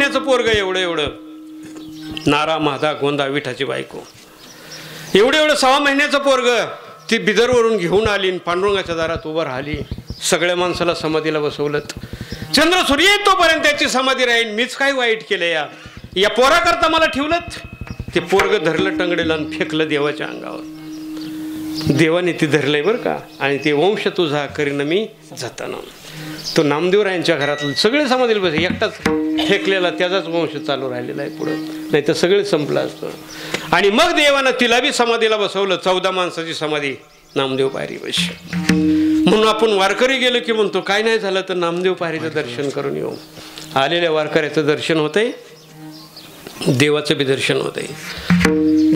महिन्याचं पोरग, एवढं एवढं नारा माधा गोंदा विठाची बायको, एवढं एवढं 6 महिन्याचं पोरग ती बिदरवरून घेऊन आली, पांडुरंगाच्या दारात उभं राहिली. सगळ्या माणसाला समाधीला बसवलं. चंद्र सूर्य तोपर्यंत त्याची समाधी राहील. मीच काय वाईट केलं, या पोराकरता मला ठेवलं. ते पोरग धरलं टंगडेला आणि फेकलं देवाच्या अंगावर. देवाने ती धरलंय बरं का. आणि ते वंश तुझा करीन मी जाताना. तो नामदेवरायांच्या घरातलं सगळे समाधीला बसले, एकटाच फेकलेला त्याचाच वंश चालू राहिलेला आहे पुढं, नाही तर सगळे संपलं असतं. आणि मग देवानं तिला बी समाधीला बसवलं. 14 माणसाची समाधी नामदेव पायरी बशी. म्हणून आपण वारकरी गेलो की म्हणतो काय नाही झालं तर नामदेव पायरीचं दर्शन करून येऊ. आलेल्या वारकऱ्याचं दर्शन होतंय, देवाचं बी दर्शन होतंय.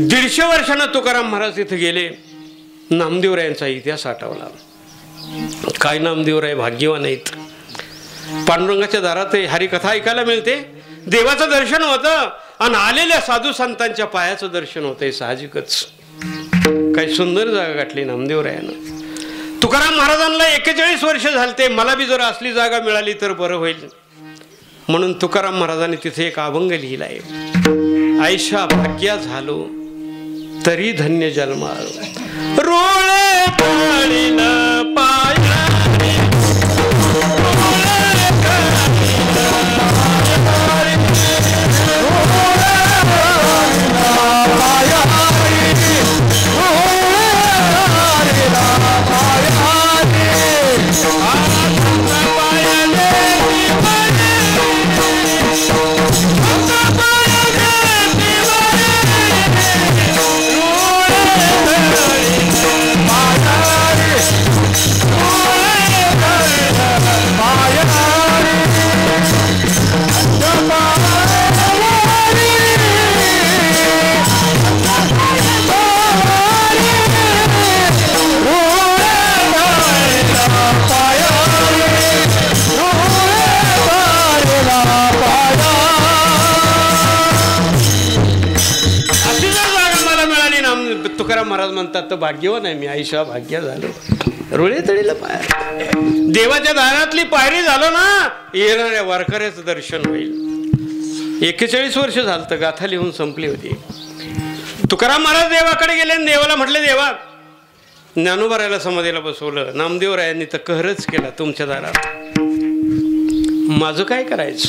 150 वर्षानं तुकाराम महाराज तिथे गेले. नामदेवरायांचा इतिहास आठवला. काय नामदेवराय भाग्यवान आहेत. पांडुरंगाच्या दारात हरिकथा ऐकायला मिळते, देवाचं दर्शन होतं आणि आलेल्या साधू संतांच्या पायाचं दर्शन होतंय. साहजिकच काय सुंदर जागा गाठली नामदेवरायानं. तुकाराम महाराजांना 41 वर्ष झालते. मला बी जर असली जागा मिळाली तर बरं होईल म्हणून तुकाराम महाराजांनी तिथे एक अभंग लिहिलाय. आयशा भाग्या झालो तरी धन्य जन्मालो, रोळे पाळीन पाया तुकाराम महाराज म्हणतात तर भाग्यवान आहे मी. आयुष्या भाग्य झालो, रोळे तळीला पाय देवाच्या दारातली पायरी झालो ना, येणाऱ्या वारकऱ्याचं दर्शन होईल. 41 वर्ष झालं तर गाथा लिहून संपली होती. तुकाराम महाराज देवाकडे गेले आणि देवाला म्हटले, देवा ज्ञानोबारायला समाधीला बसवलं, नामदेवरायांनी तर कहरच केला तुमच्या दारात, माझं काय करायचं.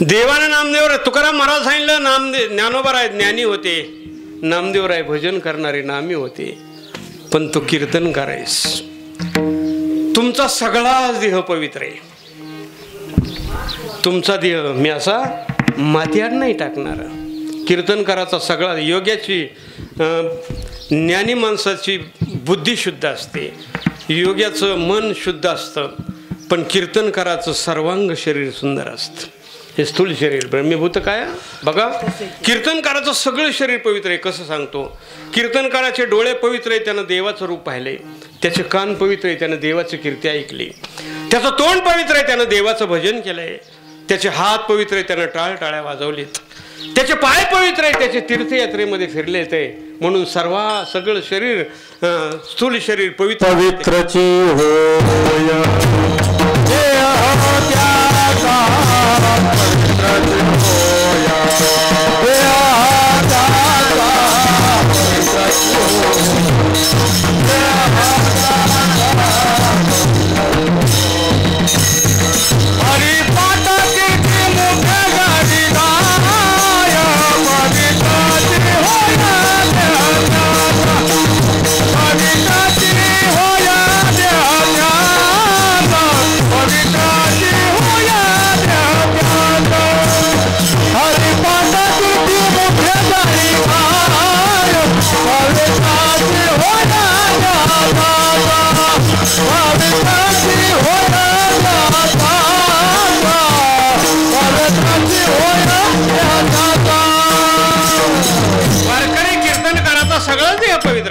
देवानं नामदेवराय तुकाराम महाराज सांगितलं, ज्ञानोबाराय ज्ञानी होते, नामदेवराय भजन करणारे नामी होते, पण तो कीर्तन करायस. तुमचा सगळा देह पवित्र आहे. तुमचा देह मी असा मातीआड नाही टाकणार. कीर्तन करायचा सगळा योग्याची ज्ञानी माणसाची बुद्धी शुद्ध असते, योग्याचं मन शुद्ध असतं, पण कीर्तन करायचं सर्वांग शरीर सुंदर असतं. हे स्थूल शरीर ब्रह्मीभूत काय बघा. कीर्तनकाराचं सगळं शरीर पवित्र आहे. कसं सांगतो, कीर्तनकाराचे डोळे पवित्र आहे, त्यानं देवाचं रूप पाहिले. त्याचे कान पवित्र आहे, त्यानं देवाची कीर्ती ऐकली. त्याचं तोंड पवित्र आहे, त्यानं देवाचं भजन केलंय. त्याचे हात पवित्र आहे, त्यानं टाळटाळ्या वाजवलीत. त्याचे पाय पवित्र आहे, त्याचे तीर्थयात्रेमध्ये फिरले ते. म्हणून सगळं शरीर स्थूल शरीर पवित्र पवित्रची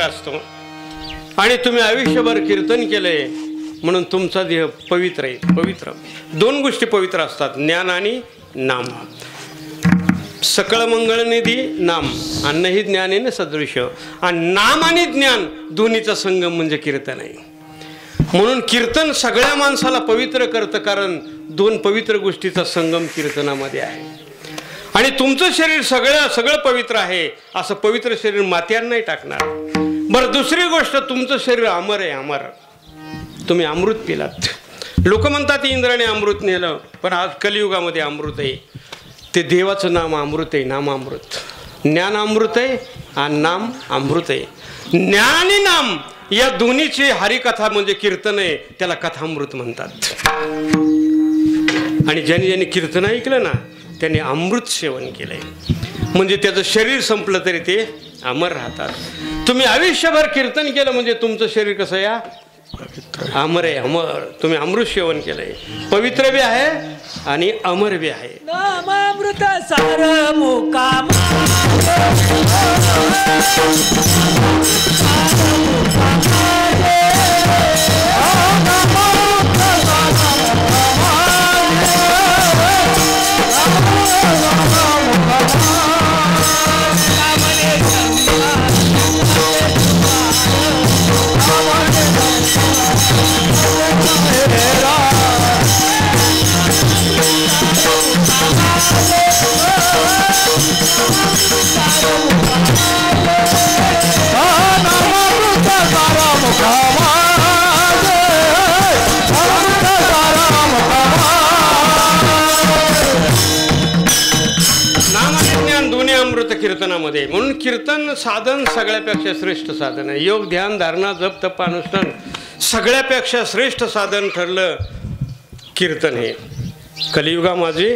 असतो. आणि तुम्ही आयुष्यभर कीर्तन केलंय म्हणून तुमचा देह पवित्र आहे. पवित्र 2 गोष्टी पवित्र असतात, ज्ञान आणि नाम. सकळ मंगळनिधी नाम, अन्नही ज्ञानेन सदृश. आणि नाम आणि ज्ञान दोन्हीचा संगम म्हणजे कीर्तन आहे. म्हणून कीर्तन सगळ्या माणसाला पवित्र करतं, कारण दोन पवित्र गोष्टीचा संगम कीर्तनामध्ये आहे. आणि तुमचं शरीर सगळं पवित्र आहे, असं पवित्र शरीर मात्यावर नाही टाकणार. बरं, दुसरी गोष्ट, तुमचं शरीर अमर आहे. अमर, तुम्ही अमृत पिलात. लोक म्हणतात इंद्राने अमृत नेलं, पण आज कलियुगामध्ये अमृत आहे ते देवाचं नाम अमृत आहे. नाम अमृत, ज्ञान अमृत आहे आणि नाम अमृत आहे. ज्ञान आणि नाम या दोन्हीची हरिकथा म्हणजे कीर्तन आहे, त्याला कथामृत म्हणतात. आणि ज्यांनी कीर्तन ऐकलं ना त्यांनी अमृत सेवन केलंय, म्हणजे त्याचं शरीर संपलं तरी ते अमर राहतात. तुम्ही आयुष्यभर कीर्तन केलं म्हणजे तुमचं शरीर कसं या अमर आहे. अमर, तुम्ही अमृत सेवन केलंय, पवित्र बी आहे आणि अमर बी आहे. नामामृत सार मुकाम कीर्तनामध्ये. म्हणून कीर्तन साधन सगळ्यापेक्षा श्रेष्ठ साधन आहे. योग, ध्यान, धारणा, जप, तप, अनुष्ठान सगळ्यापेक्षा श्रेष्ठ साधन ठरलं कीर्तन. हे कलियुगामध्ये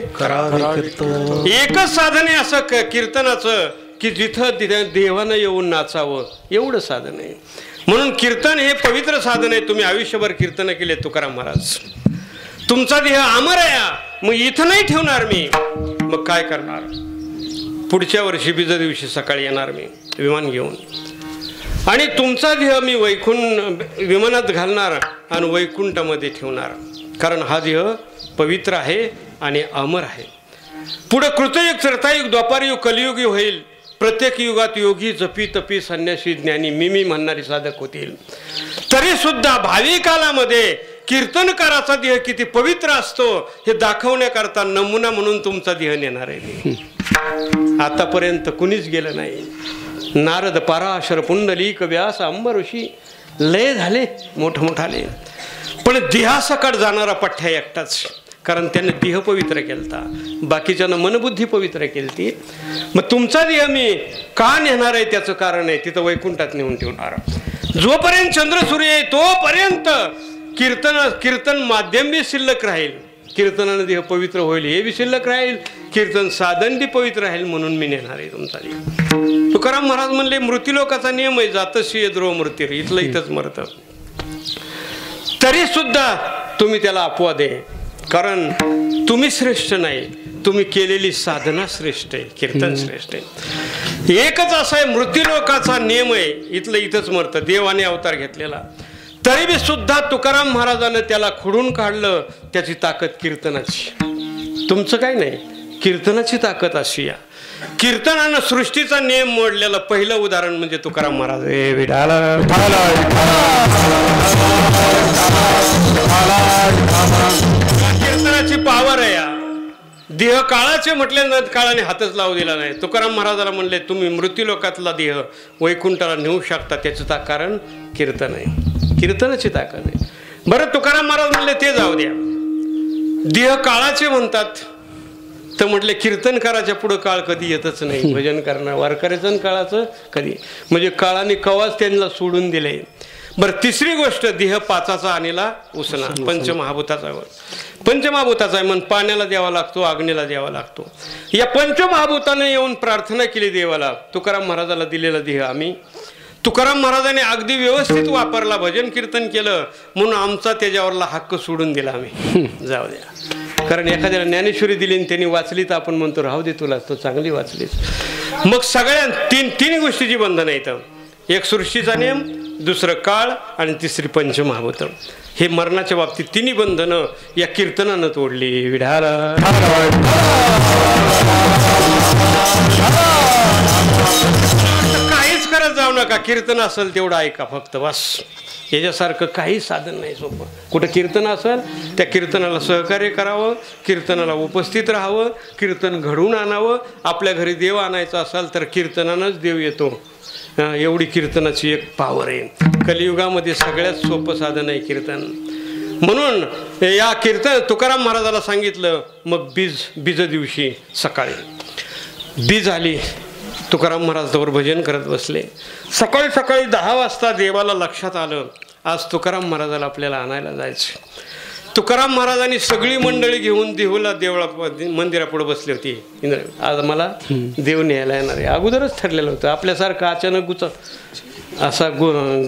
एकच साधन आहे असं कीर्तनाचं, की जिथं देवानं येऊन नाचावं एवढं साधन आहे. म्हणून कीर्तन हे पवित्र साधन आहे. तुम्ही आयुष्यभर कीर्तन केले. तुकाराम महाराज, तुमचा देह अमर आहे, मग इथं नाही ठेवणार मी, मग काय करणार? पुढच्या वर्षी बीजा दिवशी सकाळी येणार मी विमान घेऊन, आणि तुमचा देह मी विमानात घालणार आणि वैकुंठामध्ये ठेवणार, कारण हा देह पवित्र आहे आणि अमर आहे. पुढे कृतयुग, त्रेतायुग, द्वापारयुग, कलियुग होईल. प्रत्येक युगात योगी, जपी, तपी, संन्यासी, ज्ञानी, मी म्हणणारे साधक होतील. तरी सुद्धा भावी कालामध्ये कीर्तनकाराचा देह किती पवित्र असतो हे दाखवण्याकरता नमुना म्हणून तुमचा देह नेणार आहे. आतापर्यंत कुणीच गेलं नाही. नारद, पराशर, पुंडलिक, व्यास, अंब ऋषी लय झाले मोठमोठाले, पण देहासकट जाणारा पठ्ठ्या एकटाच, कारण त्याने देह पवित्र केलता, बाकीच्यानं मनबुद्धी पवित्र केलती. मग तुमचा देह मी का नेणार आहे त्याचं कारण आहे, तिथं वैकुंठात नेऊन ठेवणार. जोपर्यंत चंद्र सूर्य आहे तोपर्यंत कीर्तन माध्यम बी शिल्लक राहील, कीर्तनानं देह पवित्र होईल हे बी शिल्लक राहील, कीर्तन साधन बी पवित्र राहील, म्हणून मी नेणार आहे तुमचा देह. तुकाराम महाराज म्हणले मृत्यूलोकाचा नियम आहे, जातशी ध्रुव मृत्यू, इथलं इथंच मरतं. तरी सुद्धा तुम्ही त्याला अपवाद आहे, कारण तुम्ही श्रेष्ठ नाही, तुम्ही केलेली साधना श्रेष्ठ आहे, कीर्तन श्रेष्ठ आहे. एकच असा आहे, मृत्यूलोकाचा नियम आहे, इथलं इथंच मरतं, देवाने अवतार घेतलेला. तरी बी सुद्धा तुकाराम महाराजानं त्याला खोडून काढलं. त्याची ताकद कीर्तनाची, तुमचं काही नाही, कीर्तनाची ताकद अशी या. कीर्तनानं सृष्टीचा नियम मोडलेलं पहिलं उदाहरण म्हणजे तुकाराम महाराज. कीर्तनाची पावर आहे या. देह काळाचे म्हटल्यानंतर काळाने हातच लावू दिला नाही. तुकाराम महाराजाला म्हणले तुम्ही मृत्यूलोकातला देह वैकुंठाला नेऊ शकता, त्याचं कारण कीर्तन आहे, कीर्तनाची ताकद आहे. बरं, तुकाराम महाराज म्हणले ते जाऊ द्या, देह काळाचे म्हणतात, तर म्हटले कीर्तनकाराच्या पुढं काळ कधी येतच नाही. भजन करणार वारकऱ्याचं काळाचं कधी, म्हणजे काळाने कवाच त्यांना सोडून दिले. बरं, तिसरी गोष्ट, देह पाचाचा आणला उसना, पंचमहाभूताचा पंचमहाभूताचा आहे. मन पाण्याला द्यावा लागतो, अग्नीला द्यावा लागतो. या पंचमहाभूताने येऊन प्रार्थना केली देवाला. तुकाराम महाराजाला दिलेला देह आम्ही, तुकाराम महाराजांनी अगदी व्यवस्थित वापरला, भजन कीर्तन केलं, म्हणून आमचा त्याच्यावरला हक्क सोडून दिला आम्ही. जाऊ द्या, कारण एखाद्याला ज्ञानेश्वरी दिली आणि त्यांनी वाचली तर आपण म्हणतो राहू दे तुला, तो चांगली वाचलीच. मग सगळ्या तीन गोष्टीची बंधन आहेत. एक सृष्टीचा नियम, दुसरं काळ आणि तिसरी पंचमहाभूत. हे मरणाच्या बाबतीत तिन्ही बंधनं या कीर्तनानं तोडली. विढाला काहीच करत जाऊ नका, कीर्तन असेल तेवढं ऐका फक्त, बस. याच्यासारखं काही साधन नाही सोपं. कुठं कीर्तन असेल त्या कीर्तनाला सहकार्य करावं, कीर्तनाला उपस्थित राहावं, कीर्तन घडवून आणावं. आपल्या घरी देव आणायचा असाल तर कीर्तनानंच देव येतो. एवढी कीर्तनाची एक पावर आहे. कलियुगामध्ये सगळ्यात सोपं साधन आहे कीर्तन. म्हणून या कीर्तन तुकाराम महाराजाला सांगितलं. मग बीज दिवशी सकाळी बीज आली. तुकाराम महाराज त्यावर भजन करत बसले. सकाळी 10 वाजता देवाला लक्षात आलं आज तुकाराम महाराजाला आपल्याला आणायला जायचं. तुकाराम महाराजांनी सगळी मंडळी घेऊन देहूला मंदिरापुढे बसली होती. आज मला देव न्यायला येणार आहे. अगोदरच ठरलेलं होतं. आपल्यासारखं अचानक असा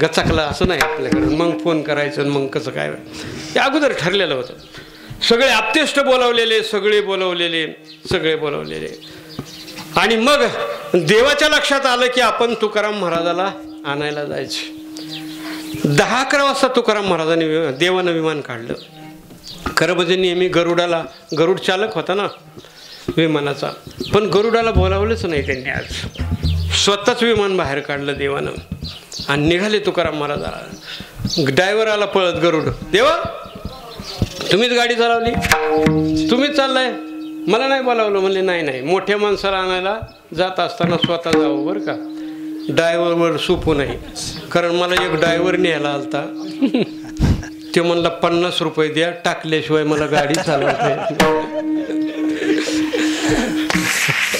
गचाकला असं नाही आपल्याकडे. मग फोन करायचं मग कसं काय, ते अगोदर ठरलेलं होतं. सगळे आप्तेष्ट बोलावलेले, सगळे बोलावलेले. आणि मग देवाच्या लक्षात आलं की आपण तुकाराम महाराजाला आणायला जायचं. 10-11 वाजता तुकाराम महाराजांनी देवानं विमान काढलं. खरं म्हणजे नेहमी गरुड चालक होता ना विमानाचा, पण गरुडाला बोलावलंच नाही त्यांनी. आज स्वतःच विमान बाहेर काढलं देवानं आणि निघाले तुकाराम महाराजाला. ड्रायव्हर आला पळत. गरुड, देवा तुम्हीच गाडी चालवली, तुम्हीच चाललाय, मला नाही बोलावलं. म्हणले नाही, मोठ्या माणसाला आणायला जात असताना स्वतः जावं बरं का, ड्रायव्हरवर सोपू नाही. कारण मला एक ड्रायव्हर न्यायला आलता. ते म्हणला 50 रुपये द्या, टाकल्याशिवाय मला गाडी चालवता येत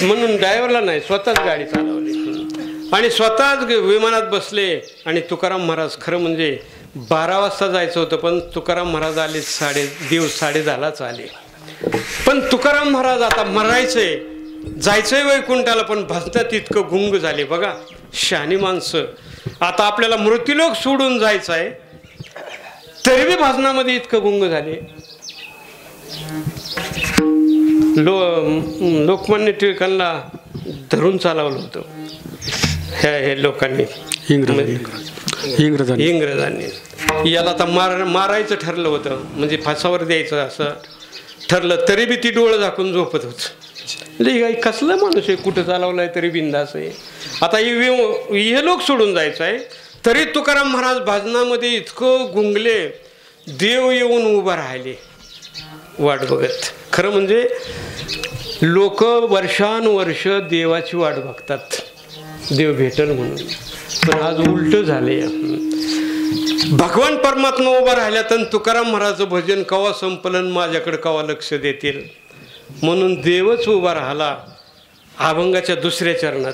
म्हणून ड्रायव्हरला नाही, स्वतःच गाडी चालवली आणि स्वतःच विमानात बसले. आणि तुकाराम महाराज खरं म्हणजे 12 वाजता जायचं होतं, पण तुकाराम महाराज आले 10:30 आले. पण तुकाराम महाराज आता मरायचंय, जायचंय वैकुंठाला, पण भजनात इतकं गुंग झाले. बघा शहाणी माणसं. आता आपल्याला मृत्यूलोक सोडून जायचं आहे तरी बी भजनामध्ये इतकं गुंग झाले. लोकमान्य टिळकांना धरून चालवलं होतं हे लोकांनी, इंग्रजांनी. याला आता मारायचं ठरलं होतं, म्हणजे फासावर द्यायचं असं ठरलं. तरी बी ती डोळं झाकून झोपत होत. कसलं माणूस आहे, कुठं चालवलाय तरी बिंदास आहे. आता हे लोक सोडून जायचं आहे तरी तुकाराम महाराज भजनामध्ये इतकं गुंगले. देव येऊन उभा राहिले वाट बघत. खरं म्हणजे लोक वर्षानुवर्ष देवाची वाट बघतात देव भेटल म्हणून, पण आज उलट झाले. भगवान परमात्मा उभा राहिल्या तर तुकाराम महाराजचं भजन कवा संपलन, माझ्याकडे कवा लक्ष देतील, म्हणून देवच उभा राहिला. अभंगाच्या दुसऱ्या चरणात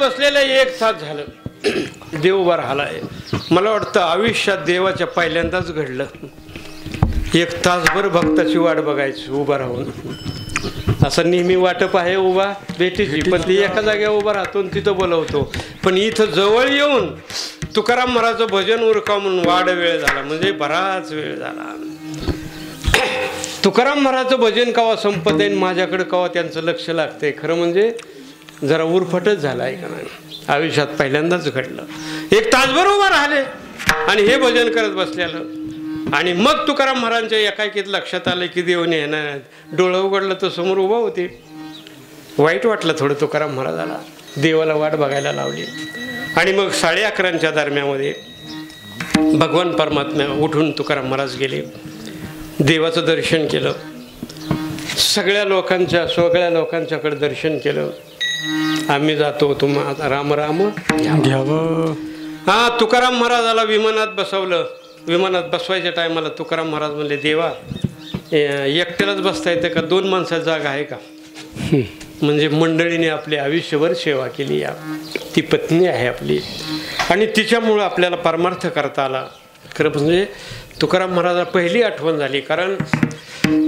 बसलेलं 1 तास झालं. देव उभा राहिलाय. मला वाटतं आयुष्यात देवाच्या पहिल्यांदाच घडलं. 1 तासभर भक्ताची वाट बघायची उभा राहून. असं नेहमी वाटप आहे उभा भेटीची, पण ती एका जागेवर उभा राहतो तिथं बोलवतो. पण इथं जवळ येऊन तुकाराम महाराजचं भजन उरकाव म्हणून वाढ वेळ झाला, म्हणजे बराच वेळ झाला. तुकाराम महाराजचं भजन कवा संपत आहे, माझ्याकडे कवा त्यांचं लक्ष लागतंय. खरं म्हणजे जरा उरफटच झाला आहे का नाही, आयुष्यात पहिल्यांदाच घडलं. एक तासभर उभा राहिले आणि हे भजन करत बसलेलं. आणि मग तुकाराम महाराजांच्या एकाएकीत लक्षात आलं की देवने येणार. डोळं उघडलं तर समोर उभा होते. वाईट वाटलं थोडं तुकाराम महाराजाला, देवाला वाट बघायला लावली. आणि मग 11:30च्या दरम्यामध्ये भगवान परमात्मा उठून तुकाराम महाराज गेले, देवाचं दर्शन केलं. सगळ्या लोकांच्याकडे दर्शन केलं. आम्ही जातो, तुम्हा राम राम घ्यावं. हा, तुकाराम महाराजाला विमानात बसवलं. विमानात बसवायच्या टायमाला तुकाराम महाराज म्हणले, देवा एकट्यालाच बसता येतं का, 2 माणसाची जागा आहे का? म्हणजे मंडळीने आपली आयुष्यभर सेवा केली. या ती पत्नी आहे आपली आणि तिच्यामुळं आपल्याला परमार्थ करता आला. खरं म्हणजे तुकाराम महाराजाला पहिली आठवण झाली, कारण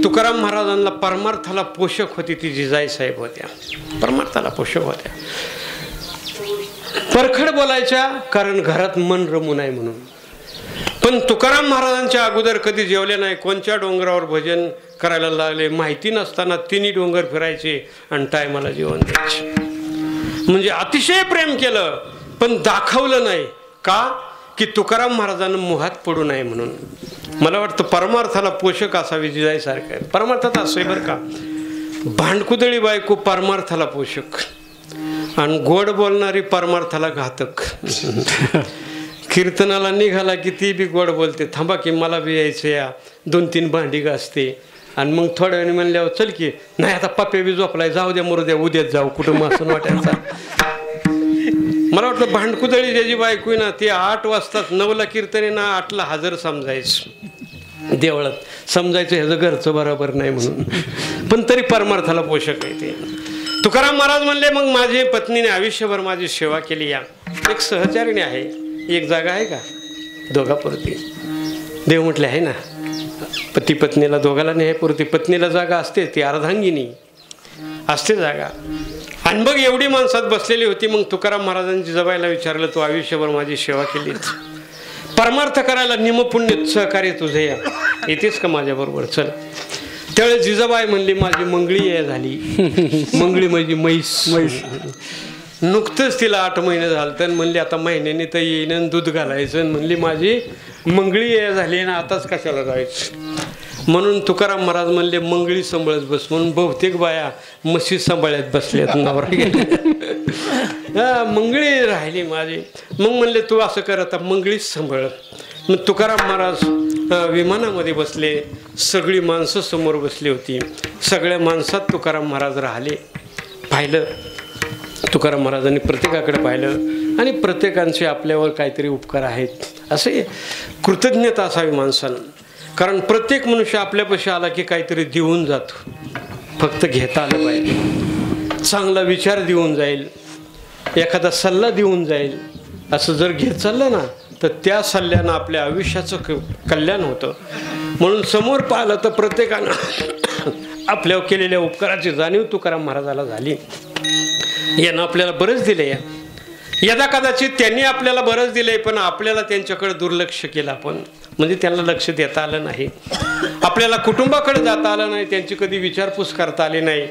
तुकाराम महाराजांना परमार्थाला पोषक होती ती जिजाई साहेब होत्या. परमार्थाला पोषक होत्या, परखड बोलायच्या, कारण घरात मन रमू नये म्हणून. पण तुकाराम महाराजांच्या अगोदर कधी जेवले नाही. कोणत्या डोंगरावर भजन करायला लागले माहिती नसताना 3 डोंगर फिरायचे आणि टायमाला जेवण द्यायचे. म्हणजे अतिशय प्रेम केलं, पण दाखवलं नाही. का? की तुकाराम महाराजांना मोहात पडू नये म्हणून. मला वाटतं परमार्थाला पोषक असावी जिजाईसारखं आहे. परमार्थात असं बरं का, भांडकुदळी बायको परमार्थाला पोषक आणि गोड बोलणारी परमार्थाला घातक. कीर्तनाला निघाला की ती बी गोड बोलते, थांबा की मला बी यायचं, या 2-3 भांडी घासते. आणि मग थोड्या वेळाने म्हणल्यावर चल की, नाही आता पप्पे बी झोपलाय, जाऊ द्या मरू द्या, उद्याच जाऊ कुठं असं वाटायचा. मला वाटतं भांडकुदळी ज्याची बायको आहे ना, ती 8 वाजताच 9ला कीर्तने ना 8ला हजर समजायचं देवळात. समजायचं ह्याचं घरचं बरोबर नाही म्हणून, पण तरी परमार्थाला पोषक आहे ते. तुकाराम महाराज म्हणले, मग माझी पत्नीने आयुष्यभर माझी सेवा केली. या एक सहचारिणी आहे, एक जागा आहे का दोघापुरती? देव म्हटले आहे ना, पती पत्नीला दोघाला न्यायपुरती पत्नीला जागा असते, ती अर्धांगिनी असते जागा. आणि मग एवढी माणसात बसलेली होती. मग तुकाराम महाराजांनी जिजाबाईला विचारलं, तू आयुष्यभर माझी सेवा केलीच, परमार्थ करायला निमपुण्य सहकार्य तुझे, या येतेच का माझ्याबरोबर? चल. त्यावेळेस जिजाबाई म्हणली, माझी मंगळी झाली. मंगळी म्हणजे म्हैस. नुकतंच तिला 8 महिने झालं. तर म्हणली आता महिन्याने तर येईन, दूध घालायचं. म्हणली माझी मंगळी झाली ना, आताच कशाला जायचं? म्हणून तुकाराम महाराज म्हणले, मंगळी सांभाळत बस. म्हणून बहुतेक बाया म्हशी सांभाळत बसल्यात, नवरा गेला. मंगळी राहिली माझी. मग म्हणले, तू असं कर, आता मंगळीच सांभाळ. मग तुकाराम महाराज विमानामध्ये बसले. सगळी माणसं समोर बसली होती. सगळ्या माणसात तुकाराम महाराज राहिले. पाहिलं तुकाराम महाराजांनी प्रत्येकाकडे पाहिलं आणि प्रत्येकांचे आपल्यावर काहीतरी उपकार आहेत असे कृतज्ञता असावी माणसानं. कारण प्रत्येक मनुष्य आपल्यापाशी आला की काहीतरी देऊन जातो. फक्त घेता आलं पाहिजे. चांगला विचार देऊन जाईल, एखादा सल्ला देऊन जाईल. असं जर घेत चाललं ना तर त्या सल्ल्यानं आपल्या आयुष्याचं कल्याण होतं. म्हणून समोर पाहिलं तर प्रत्येकानं आपल्यावर केलेल्या उपकाराची जाणीव तुकाराम महाराजाला झाली. यानं आपल्याला बरंच दिले. यदा कदाचित त्यांनी आपल्याला बरंच दिले, पण आपल्याला त्यांच्याकडे दुर्लक्ष केलं आपण. म्हणजे त्यांना लक्ष देता आलं नाही. आपल्याला कुटुंबाकडे जाता आलं नाही. त्यांची कधी विचारपूस करता आली नाही.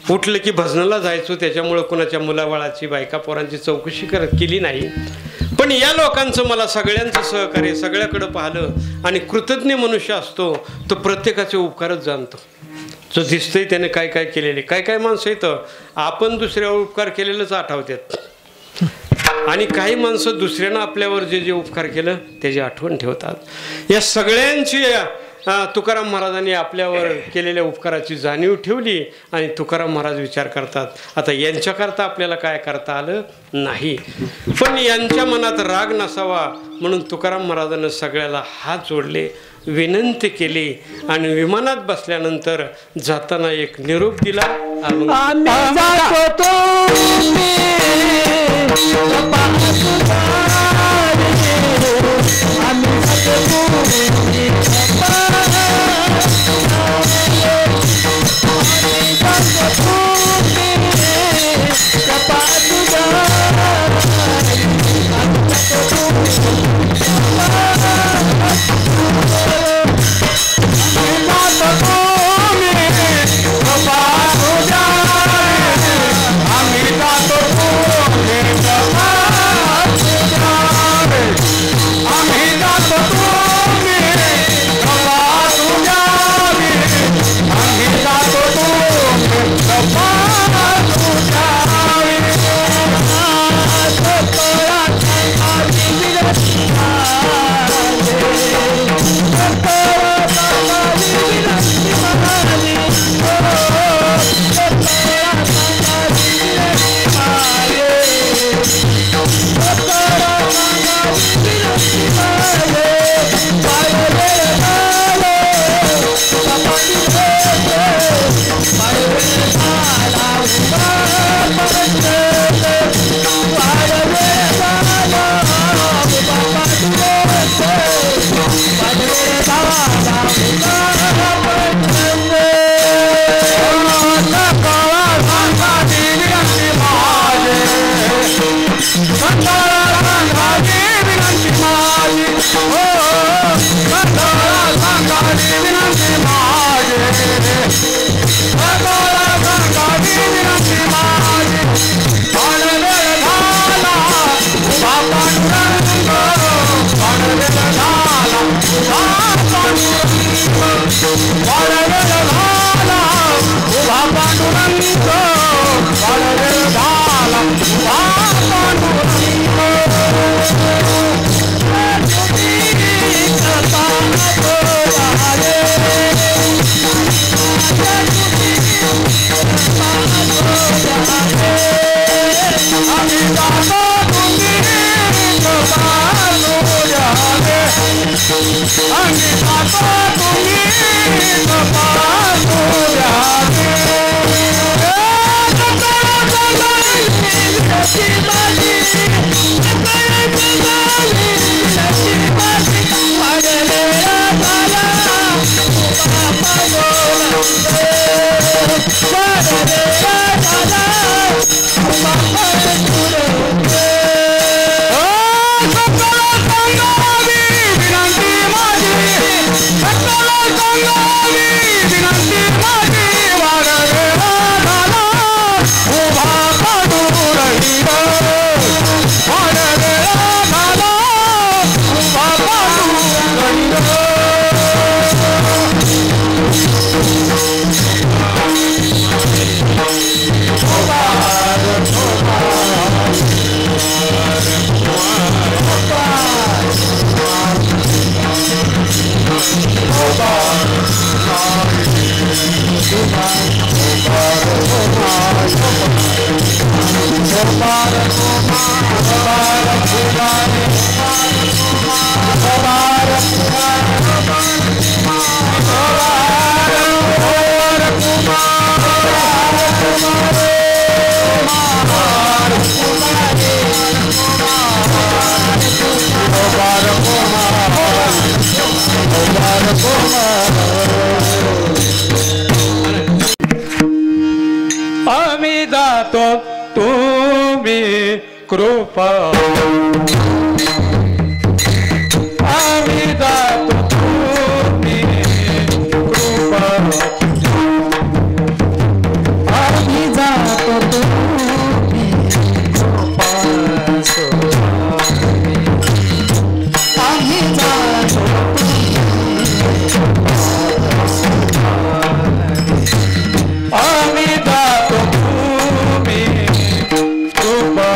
उठलं की भजनाला जायचो, त्याच्यामुळं कोणाच्या मुलाबाळाची बायका पोरांची चौकशी केली नाही. पण या लोकांचं मला सगळ्यांचं सहकार्य, सगळ्याकडं पाहिलं. आणि कृतज्ञ मनुष्य असतो तो प्रत्येकाचे उपकारच जाणतो. जो दिसतंय त्याने काय काय केलेले. काय काय माणसं येतं आपण दुसऱ्यावर उपकार केलेलंच आठवतात, आणि काही माणसं दुसऱ्यानं आपल्यावर जे जे उपकार केलं त्याची आठवण ठेवतात. या सगळ्यांची तुकाराम महाराजांनी आपल्यावर केलेल्या उपकाराची जाणीव ठेवली. आणि तुकाराम महाराज विचार करतात, आता यांच्याकरता आपल्याला काय करता आलं नाही, पण यांच्या मनात राग नसावा म्हणून तुकाराम महाराजांनी सगळ्याला हात जोडले, विनंती केली. आणि विमानात बसल्यानंतर जाताना एक निरोप दिला. आम्ही जातो तुम्ही कृपा आम्ही जातो तुम्ही कृपा आम्ही जातो तुम्ही कृपा आम्ही जातो आम्ही जातो तुम्ही कृपा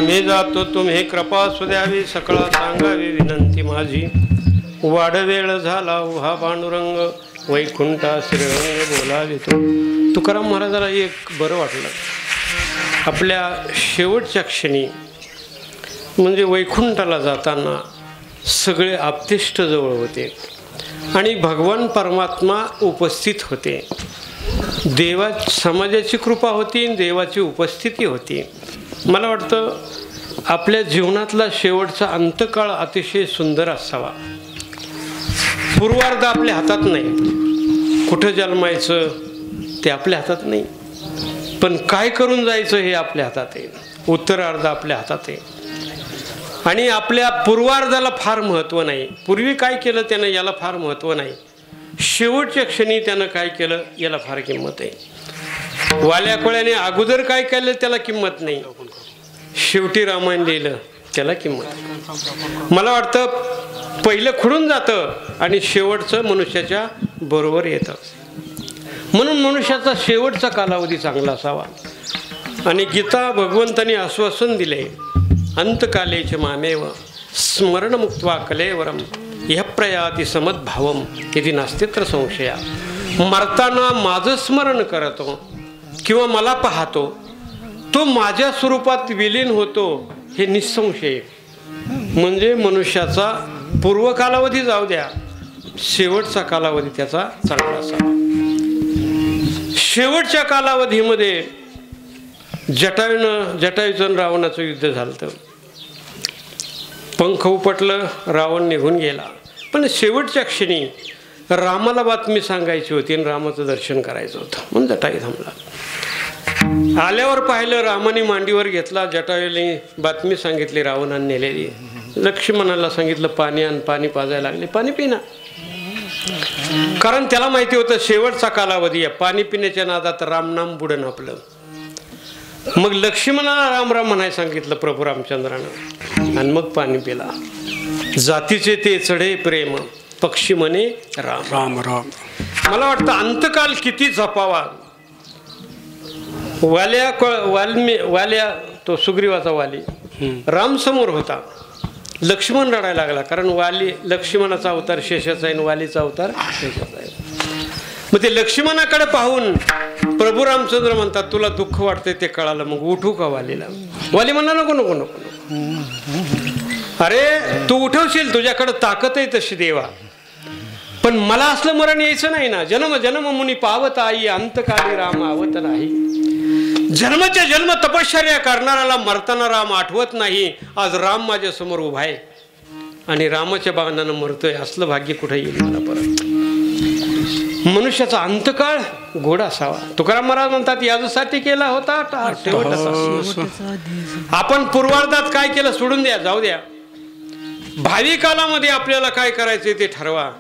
मी जातो तुम्ही कृपा सुद्यावी सकळा सांगावी विनंती माझी वाडवेळ झाला उहा पांडुरंग वैकुंठा श्रीरंग बोलावे तो. तुकाराम महाराजाला एक बरं वाटलं. आपल्या शेवटच्या क्षणी म्हणजे वैकुंठाला जाताना सगळे आप्तेष्ट जवळ होते आणि भगवान परमात्मा उपस्थित होते. देवा समाजाची कृपा होती, देवाची उपस्थिती होती. मला वाटतं आपल्या जीवनातला शेवटचा अंतकाळ अतिशय सुंदर असावा. पूर्वार्ध आपल्या हातात नाही, कुठं जन्मायचं ते आपल्या हातात नाही, पण काय करून जायचं हे आपल्या हातात आहे. उत्तरार्ध आपल्या हातात आहे आणि आपल्या पूर्वार्धाला फार महत्त्व नाही. पूर्वी काय केलं त्यानं याला फार महत्त्व नाही. शेवटच्या क्षणी त्यानं काय केलं याला फार किंमत आहे. वाल्याकोळ्याने अगोदर काय केलं त्याला किंमत नाही, शेवटी रामायण लिहिलं त्याला किंमत. मला वाटतं पहिलं खुडून जातं आणि शेवटचं मनुष्याच्या बरोबर येतं. म्हणून मनुष्याचा शेवटचा कालावधी चांगला असावा. आणि गीता भगवंतांनी आश्वासन दिले, अंतकालेच मामेव स्मरण मुक्त्वा कलेवरम ह्य प्रयाती समद्भावम इति नास्त्यत्र संशया. मरताना माझं स्मरण करतो किंवा मला पाहतो, तो माझ्या स्वरूपात विलीन होतो हे निसंशय. म्हणजे मनुष्याचा पूर्व कालावधी जाऊ द्या, शेवटचा कालावधी त्याचा चांगला असावा. शेवटच्या कालावधीमध्ये जटायूचं रावणाचं युद्ध झालं. पंख उपटलं, रावण निघून गेला. पण शेवटच्या क्षणी रामाला बातमी सांगायची होती आणि रामाचं दर्शन करायचं होतं म्हणून जटायू थांबला. आल्यावर पाहिलं, रामाने मांडीवर घेतला, जटायूने बातमी सांगितली रावणाने नेलेली. लक्ष्मणाला सांगितलं पाणी आण, पाणी पाजायला लागले, पाणी पिना. कारण त्याला माहिती होतं शेवटचा कालावधी आहे, पाणी पिण्याच्या नादात रामनाम बुडन आपलं. मग लक्ष्मणाला राम राम म्हणाय सांगितलं प्रभू रामचंद्रानं आणि मग पाणी पिला. जातीचे ते चढे प्रेम पक्षी म्हणे राम राम राम. मला वाटतं अंतकाल किती जपावा. वाल्या तो सुग्रीवाचा वाली राम समोर होता, लक्ष्मण रडायला लागला. कारण लक्ष्मणाचा अवतार शेषाचा आहे आणि वालीचा अवतार शेषाचा आहे. मग ते लक्ष्मणाकडे पाहून प्रभू रामचंद्र म्हणतात तुला दुःख वाटतंय ते कळालं, मग उठू का वालीला. वाली म्हणला नको नको नको. अरे तू उठवशील, तुझ्याकडे ताकद आहे तशी देवा, पण मला असलं मरण यायचं नाही ना. जन्म जन्म मुनी पावत आई अंतकाली राम आवत नाही. जन्मच्या जन्म तपश्चर्या करणाऱ्याला मरताना राम आठवत नाही. आज राम माझ्या समोर उभा आहे आणि रामाच्या बाणानं मरतोय. असलं भाग्य कुठे येईल मला परत. मनुष्याचा अंतकाळ गोड असावा. तुकाराम महाराज म्हणतात याच्यासाठी केला होता आपण पूर्वार्धात काय केलं सोडून द्या, जाऊ द्या. भावी कालामध्ये आपल्याला काय करायचे ते ठरवा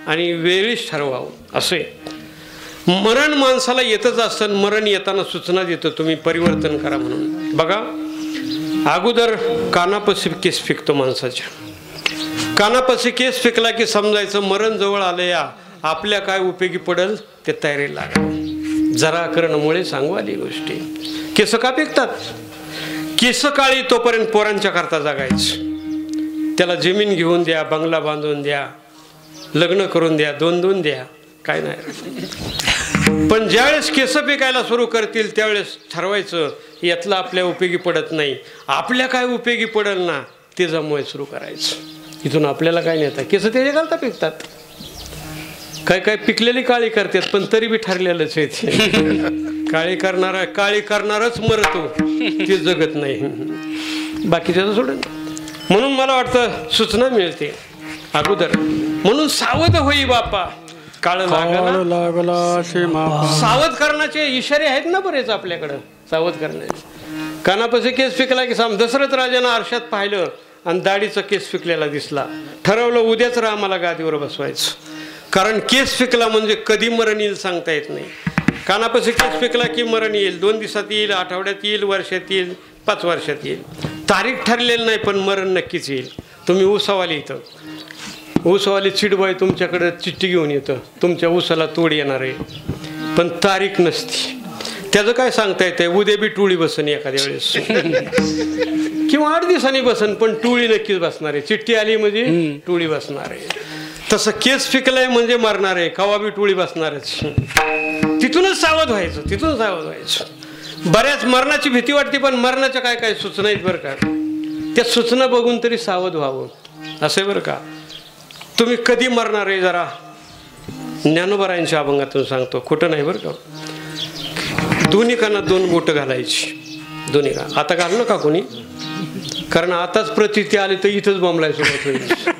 आणि वेळीच ठरवावं. असे मरण माणसाला येतच असतं. मरण येताना सूचना देतं तुम्ही परिवर्तन करा म्हणून. बघा अगोदर कानापाशी केस फिकतो माणसाच्या. कानापाशी केस फिकला की समजायचं मरण जवळ आलं, या आपल्या काय उपयोगी पडेल ते तयारीला लागा. जरा करणमुळे सांगू आली गोष्टी. केस का पिकतात? केस काळी तोपर्यंत पोरांच्या करता जगायचं. त्याला जमीन घेऊन द्या, बंगला बांधून द्या, लग्न करून द्या, दोन द्या, काय नाही. पण ज्यावेळेस केस पिकायला सुरू करतील त्यावेळेस ठरवायचं यातला आपल्या उपयोगी पडत नाही, आपल्या काय उपयोगी पडेल ना ते जमवाय सुरू करायचं. इथून आपल्याला काय नेता केस ते घालता पिकतात. काय काय पिकलेली काळी करतात पण तरी बी ठरलेलंच आहे ते. काळी करणारच मरतो, ते जगत नाही, बाकी त्याचं सोडून. म्हणून मला वाटतं सूचना मिळते अगोदर. म्हणून सावध होई बापा काळ लागला. सावध करण्याचे इशारे आहेत ना बरेच आपल्याकडं. सावध करण्याचे कानापाशी केस पिकला की दशरथ राजानं आरशात पाहिलं आणि दाढीचा केस पिकलेला दिसला. ठरवलं उद्याच रामाला गादीवर बसवायचं. कारण केस पिकला म्हणजे कधी मरण येईल सांगता येत नाही. कानापाशी केस पिकला की मरण येईल, 2 दिवसात येईल, आठवड्यात येईल, वर्षात येईल, 5 वर्षात येईल. तारीख ठरलेली नाही पण मरण नक्कीच येईल. तुम्ही ऊसावाली इथं ऊसवाली चिडबाई तुमच्याकडे चिठ्ठी घेऊन येतं, तुमच्या ऊसाला तोड येणार आहे, पण तारीख नसती. त्याचं काय सांगता येतंय, उद्या बी टोळी बसन एखाद्या वेळेस किंवा 8 दिवसांनी बसन, पण टोळी नक्कीच बसणार आहे. चिठ्ठी आली म्हणजे टोळी बसणार आहे. तसं केस फिकलाय म्हणजे मरणार आहे, कवा बी टोळी बसणारच. तिथूनच सावध व्हायचं, तिथूनच सावध व्हायचं. बऱ्याच मरणाची भीती वाटते, पण मरणाच्या काय काय सूचना आहेत बरं का, त्या सूचना बघून तरी सावध व्हावं असं आहे बरं का. तुम्ही कधी मरणार आहे जरा ज्ञानोबरायांच्या अभंगातून सांगतो, खोटं नाही बरं का. दोन्ही कानात 2 बोटं घालायची, दोन्ही कान. आता घाललं का कोणी, कारण आताच प्रतीती आली तर इथंच बॉम्बलाय सुरुवात होईल.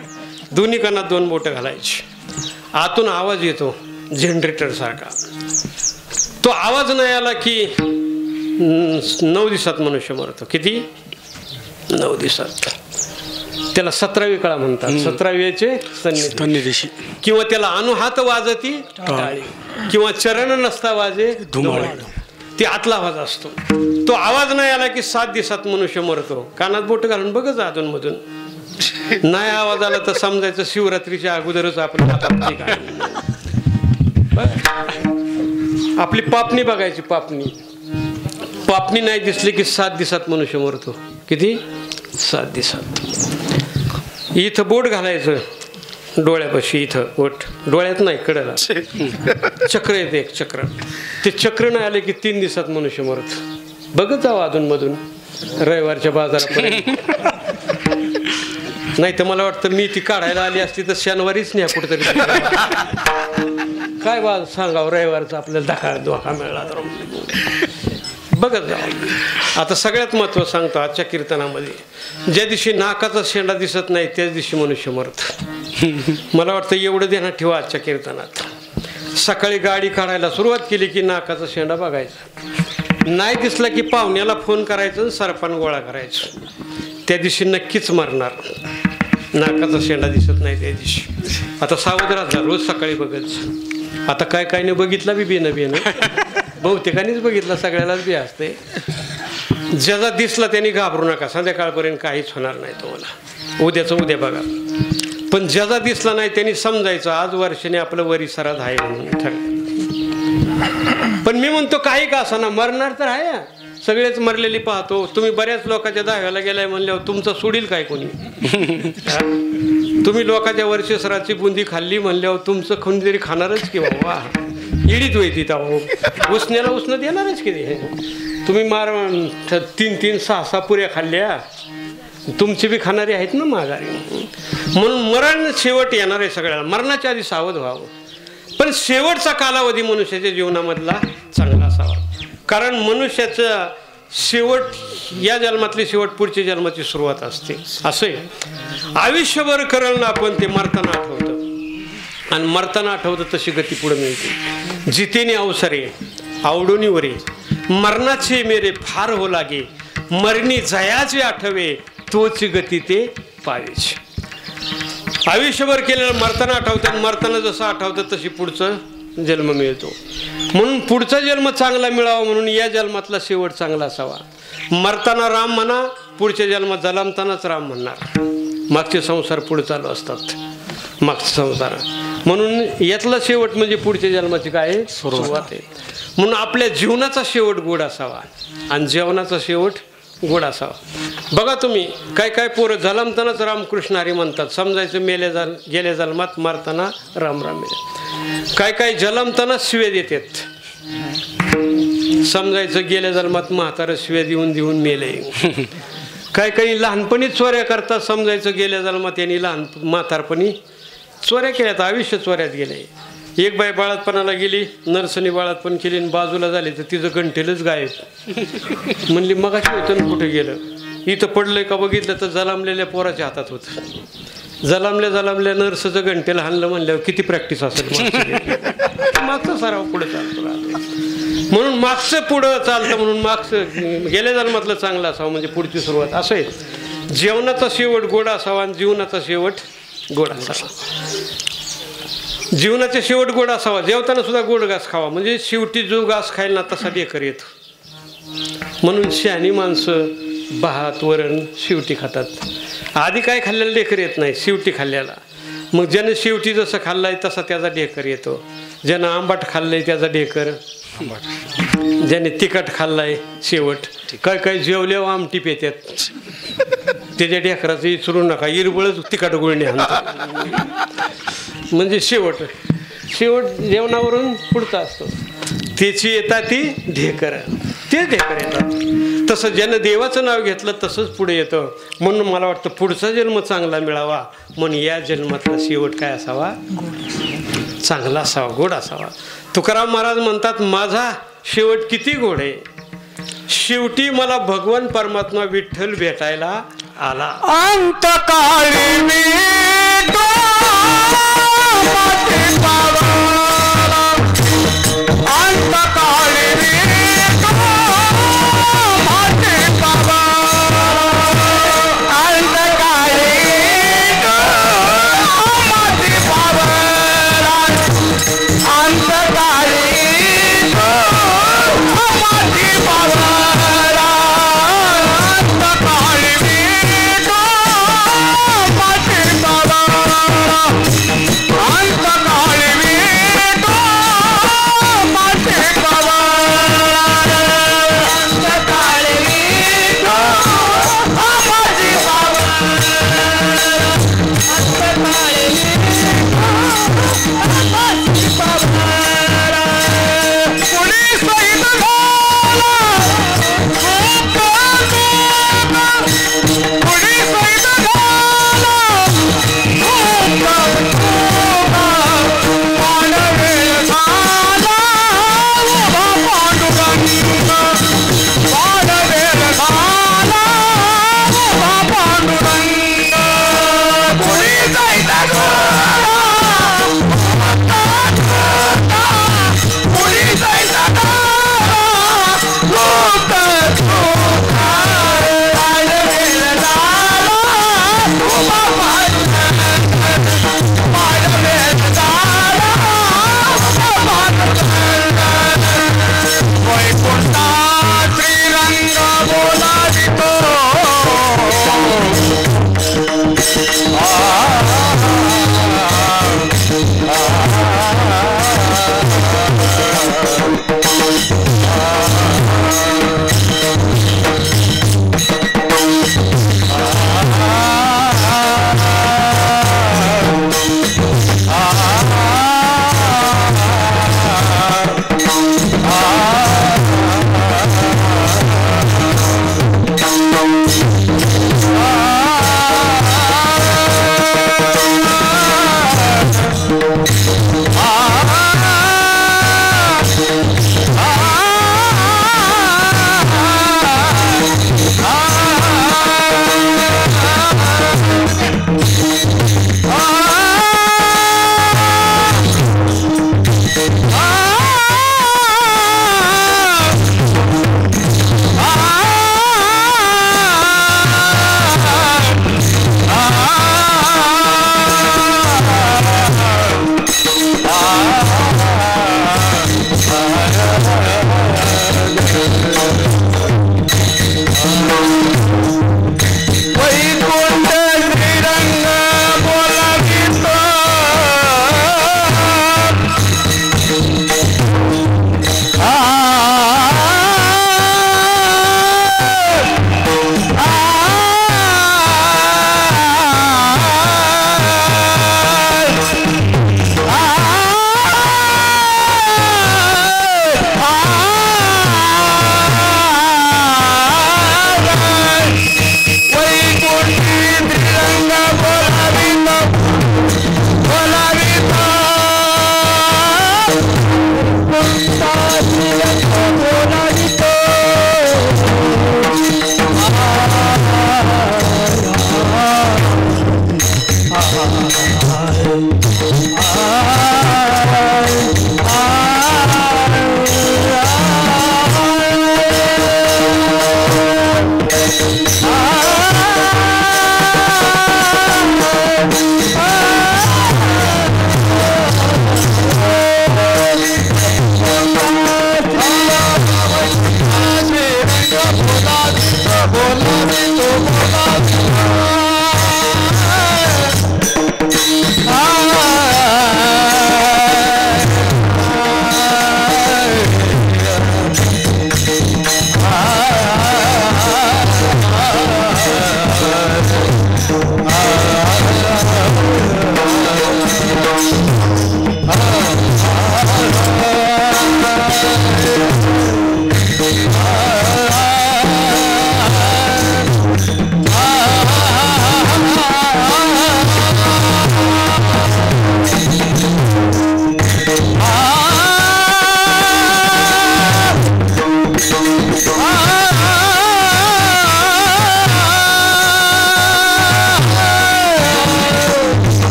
दोन्ही कानात 2 बोटं घालायची. आतून आवाज येतो जनरेटर सारखा. तो आवाज नाही आला की 9 दिवसात मनुष्य मरतो. किती? 9 दिवसात. त्याला 17वी कळा म्हणतात. 17वीचे सन्निधी. किंवा त्याला अनुहात वाजती टाळी, किंवा चरण नसता वाजे धुमाळी. ती आतला आवाज असतो. तो आवाज नाही आला की 7 दिवसात मनुष्य मरतो. कानात बोट घालून बघच अधून मधून. नाही आवाज आला तर समजायचं शिवरात्रीच्या अगोदरच आपण आपली पापणी बघायची. पापणी नाही दिसली की 7 दिवसात मनुष्य मरतो. किती? 7 दिवसात. इथं बोट घालायचं डोळ्यापाशी, इथं बोट डोळ्यात नाही कडेला चक्र येते एक चक्र. ते चक्र नाही आले की 3 दिवसात मनुष्य मरत. बघत जावं अधून मधून रविवारच्या बाजारापर्यंत. नाही तर मला वाटतं मी ती काढायला आली असती तर शनिवारीच न्या कुठेतरी. काय बा सांगावं, रविवारचा आपल्याला धोका मिळाला तर बघत जावं. आता सगळ्यात महत्त्व सांगतो आजच्या कीर्तनामध्ये, ज्या दिवशी नाकाचा शेंडा दिसत नाही त्याच दिवशी मनुष्य मरत. मला वाटतं एवढं ध्यानात ठेवा आजच्या कीर्तनात. सकाळी गाडी काढायला सुरुवात केली की नाकाचा शेंडा बघायचा. नाही दिसला की पाहुण्याला फोन करायचं, सरपण गोळा करायचं. त्या दिवशी नक्कीच मरणार. नाकाचा शेंडा दिसत नाही त्या दिवशी. आता सावध राहा, रोज सकाळी बघायचं. आता काय काय नाही बघितला बी बेनं बहुतेकानीच बघितला, सगळ्यालाच बी असते. ज्याचा दिसला त्यांनी घाबरू नका, संध्याकाळपर्यंत काहीच होणार नाही तुम्हाला. उद्याचं उद्या बघा. पण ज्याचा दिसला नाही त्यांनी समजायचं आज वर्षाने आपलं वरी सराद आहे म्हणून ठरलं. पण मी म्हणतो काही का असा ना, मरणार तर आहे. सगळेच मरलेली पाहतो. तुम्ही बऱ्याच लोकांच्या दाव्याला गेलाय म्हणल्यावर तुमचं सोडील काय कोणी. तुम्ही लोकांच्या वर्षसराची बुंदी खाल्ली म्हणल्यावर तुमचं कोणीतरी खाणारच की बाबा. इडीत होई तिथं उसण्याला उसणं देणारच की. तुम्ही 3-3, 6-6 पुऱ्या खाल्ल्या, तुमची बी खाणारी आहेत ना माघारी. म्हणून मरण शेवट येणार आहे सगळ्याला. मरणाच्या आधी सावध व्हावं. पण शेवटचा कालावधी मनुष्याच्या जीवनामधला चांगला असावा. कारण मनुष्याचं शेवट, या जन्मातली शेवट पुढच्या जन्माची सुरुवात असते. असं आहे. आयुष्यभर करल ना आपण ते मरताना आठवतं, आणि मरताना आठवतं तशी गती पुढे मिळते. जितेने अवसरे आवडूनी वरे, मरणाचे मेरे फार हो लागे, मरणी जयाचे आठवे, तोची गती ते पावेचे. आयुष्यभर केलेलं मरताना आठवतं, मरताना जसं आठवतं तशी पुढचं जन्म मिळतो. म्हणून पुढचा जन्म चांगला मिळावा म्हणून या जन्मातला शेवट चांगला असावा. मरताना राम म्हणा, पुढच्या जन्मात जन्मतानाच राम म्हणणार. मागचे संसार पुढे चालू असतात, मागचे संसार. म्हणून यातला शेवट म्हणजे पुढच्या जन्माची काय सुरुवात आहे. म्हणून आपल्या जीवनाचा शेवट गोड असावा आणि जेवणाचा शेवट गोड असावा. बघा तुम्ही काय काय पोरं जन्मतानाच रामकृष्ण हरी म्हणतात, समजायचं गेल्या जन्मात मरताना राम राम मिळेल. काय काय जन्मताना शिव्या देतात, समजायचं गेल्या जन्मात म्हातारं शिव्या देऊन मेले. काय काही लहानपणी चोऱ्या करतात, समजायचं गेल्या जन्मात यांनी म्हातारपणी चोऱ्या केल्यात, आयुष्य चोऱ्यात गेले. एक बाई बाळातपणाला गेली, नर्सनी बाळातपण केली आणि बाजूला झाली तर तिचं गंठेलच गायब. म्हणली मगाशी होतं कुठे गेलं. इथं पडलंय का बघितलं तर जलामलेल्या पोराच्या हातात होतं. जलामल्या नर्सचं घंटेला हाणलं म्हणल्यावर किती प्रॅक्टिस असेल. मागचा सराव पुढे चालतो राहतो. म्हणून मागचं पुढं चालतं, म्हणून मागचं गेल्या जन्मातलं चांगलं असावं म्हणजे पुढची सुरुवात. असं आहे. जेवणाचा शेवट गोड असावा आणि जीवनाचा शेवट गोड असावा. जीवनाचा शेवट गोड असावा. जेवताना सुद्धा गोड घास खावा, म्हणजे शेवटी जो घास खाईल ना तसा ढेकर येतो. म्हणून शहाणी माणसं भात वरण शेवटी खातात. आधी काय खाल्लेलं ढेकर येत नाही, शेवटी खाल्ल्याला. मग ज्यानं शेवटी जसं खाल्लाय तसा त्याचा ढेकर येतो. ज्यानं आंबाट खाल्लंय त्याचा ढेकर ज्याने तिखट खाल्लाय शेवट काय काय जेवले आमटी पेत्यात त्याच्या ढेकराचं विचारू नका इरबळच तिखट गुळणी आणतात म्हणजे शेवट जेवणावरून पुढचा असतो त्याची येतात ती ढेकर ते ढेकर येतात तसं ज्यानं देवाचं नाव घेतलं तसंच पुढे येतं म्हणून मला वाटतं पुढचा जन्म चांगला मिळावा म्हणून या जन्मातला शेवट काय असावा चांगला असावा गोड असावा तुकाराम महाराज म्हणतात माझा शेवट किती गोड आहे शेवटी मला भगवान परमात्मा विठ्ठल भेटायला आला अंतकाळी मी अंतकाळी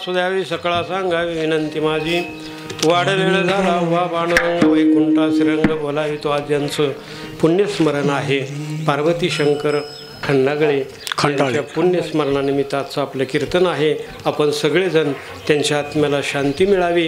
असू द्यावी सकळा सांगावी विनंती माझी वाडवेळ झाला वा बाणरंग वैकुंठा श्रीरंग बोलावी तो आज यांचं पुण्यस्मरण आहे. पार्वती शंकर खंडागळे यांच्या पुण्यस्मरणानिमित्ताचं आपलं कीर्तन आहे. आपण सगळेजण त्यांच्या आत्म्याला शांती मिळावी